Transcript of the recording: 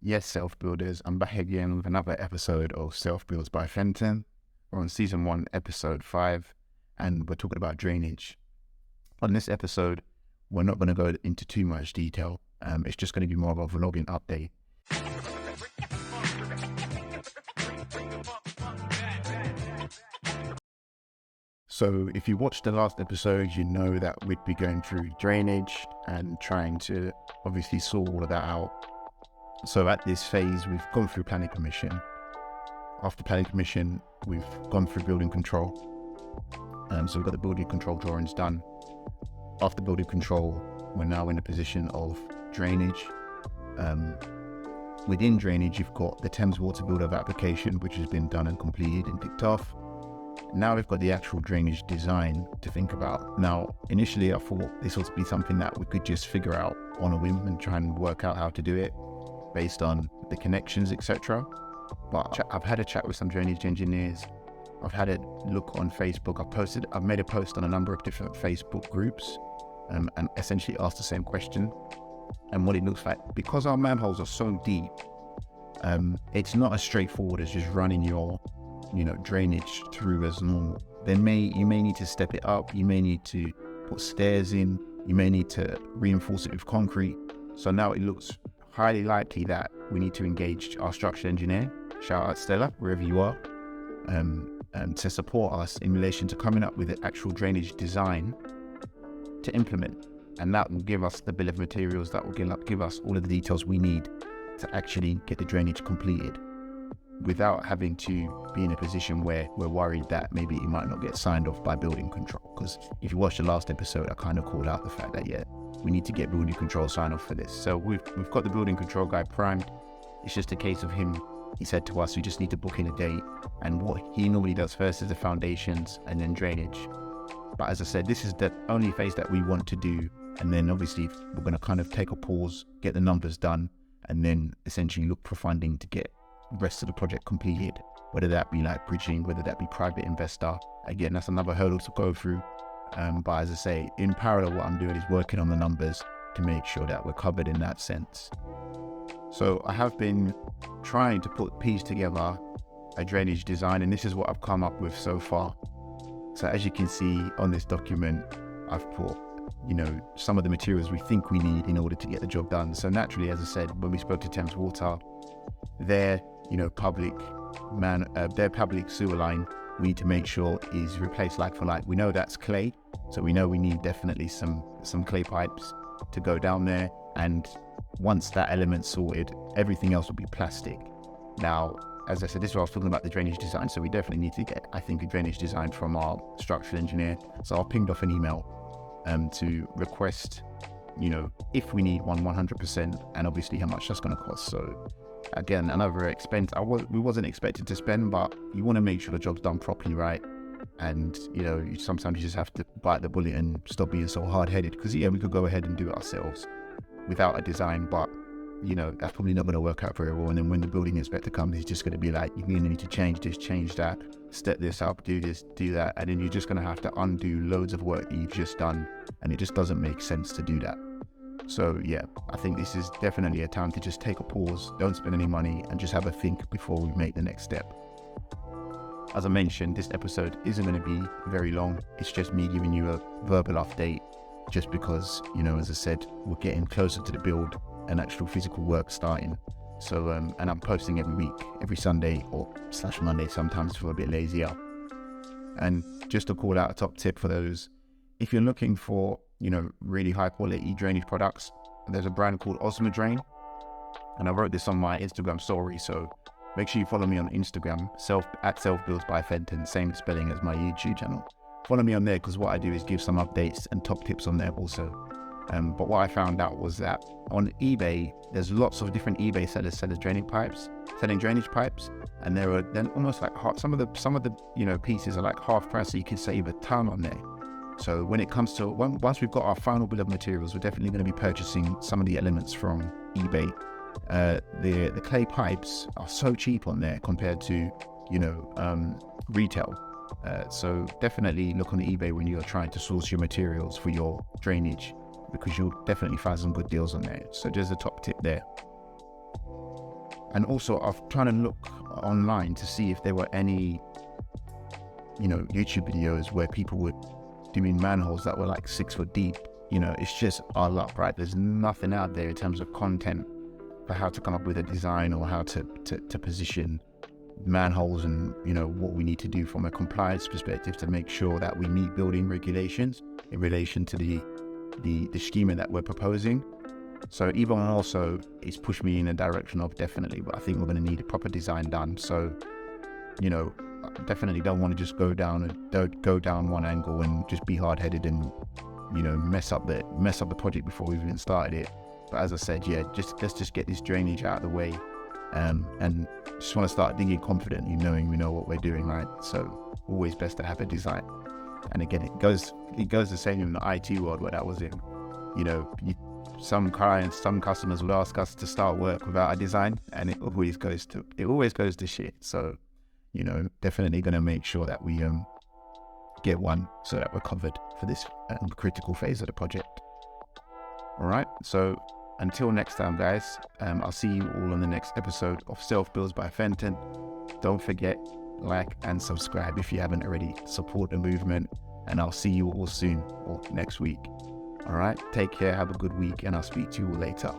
Yes, self-builders, I'm back again with another episode of Self-Builds by Fenton. We're on season 1, episode 5, and we're talking about drainage. On this episode, we're not going to go into too much detail. It's just going to be more of a vlogging update. So if you watched the last episode, you know that we'd be going through drainage and trying to obviously sort all of that out. So at this phase, we've gone through planning permission. After planning permission, we've gone through building control. So we've got the building control drawings done. After building control, we're now in a position of drainage. Within drainage, you've got the Thames Water build-up application, which has been done and completed and ticked off. Now we've got the actual drainage design to think about. Now, initially I thought this would be something that we could just figure out on a whim and try and work out how to do it based on the connections, etc. But I've had a chat with some drainage engineers. I've had a look on Facebook. I've made a post on a number of different Facebook groups and essentially asked the same question. And what it looks like, because our manholes are so deep, it's not as straightforward as just running your drainage through as normal. You may need to step it up. You may need to put stairs in. You may need to reinforce it with concrete. So now it looks highly likely that we need to engage our structural engineer, shout out Stella, wherever you are, to support us in relation to coming up with an actual drainage design to implement. And that will give us the bill of materials, that will give us all of the details we need to actually get the drainage completed without having to be in a position where we're worried that maybe it might not get signed off by building control. Because if you watched the last episode, I kind of called out the fact that, we need to get building control sign off for this. So we've got the building control guy primed. It's just a case of him. He said to us, we just need to book in a date. And what he normally does first is the foundations and then drainage. But as I said, this is the only phase that we want to do. And then obviously we're going to kind of take a pause, get the numbers done, and then essentially look for funding to get the rest of the project completed, whether that be like bridging, whether that be private investor. Again, that's another hurdle to go through. But as I say, in parallel, what I'm doing is working on the numbers to make sure that we're covered in that sense. So I have been trying to piece together a drainage design, and this is what I've come up with so far. So as you can see on this document, I've put some of the materials we think we need in order to get the job done. So naturally, as I said, when we spoke to Thames Water, their public sewer line, we need to make sure is replaced like for like. We know that's clay, so we know we need definitely some clay pipes to go down there. And once that element's sorted, everything else will be plastic. Now, as I said, this is what I was talking about, the drainage design. So we definitely need to get, I think, a drainage design from our structural engineer. So I've pinged off an email to request, if we need 100%, and obviously how much that's going to cost. So again, another expense we wasn't expected to spend, but you want to make sure the job's done properly, right? And sometimes you just have to bite the bullet and stop being so hard-headed, because we could go ahead and do it ourselves without a design, but that's probably not going to work out very well. And then when the building inspector comes, he's just going to be like, you're going to need to change this, change that, step this up, do this, do that, and then you're just going to have to undo loads of work that you've just done, and it just doesn't make sense to do that. So I think this is definitely a time to just take a pause, don't spend any money, and just have a think before we make the next step. As I mentioned, this episode isn't going to be very long. It's just me giving you a verbal update, just because, as I said, we're getting closer to the build and actual physical work starting. So, and I'm posting every week, every Sunday or / Monday sometimes if we're a bit lazier. And just to call out a top tip for those, if you're looking for really high quality drainage products, there's a brand called Osmo Drain, and I wrote this on my Instagram story, so make sure you follow me on Instagram, at Self-Builds by Fenton, same spelling as my YouTube channel. Follow me on there, because what I do is give some updates and top tips on there also. But what I found out was that on eBay, there's lots of different eBay sellers selling drainage pipes, and there are then almost like some of the pieces are like half price, so you can save a ton on there. So when it comes to, once we've got our final bill of materials, we're definitely going to be purchasing some of the elements from eBay. The clay pipes are so cheap on there compared to, retail. So definitely look on eBay when you're trying to source your materials for your drainage, because you'll definitely find some good deals on there. So there's a top tip there. And also I've trying to look online to see if there were any, YouTube videos where people were doing manholes that were like 6 foot deep. It's just our luck, right? There's nothing out there in terms of content for how to come up with a design or how to position manholes, and what we need to do from a compliance perspective to make sure that we meet building regulations in relation to the schema that we're proposing. So even more so, it's pushed me in a direction of definitely, but I think we're going to need a proper design done. So I definitely don't want to just go down one angle and just be hard-headed and mess up the project before we've even started it. But as I said, let's just get this drainage out of the way, and just want to start digging confidently, knowing we know what we're doing, right? So always best to have a design. And again, it goes the same in the IT world where that was in. Some clients, some customers would ask us to start work without a design, and it always goes to shit. So definitely going to make sure that we get one so that we're covered for this critical phase of the project. All right, so until next time, guys, I'll see you all on the next episode of Self Builds by Fenton. Don't forget, like and subscribe if you haven't already. Support the movement, and I'll see you all soon or next week. All right, take care, have a good week, and I'll speak to you all later.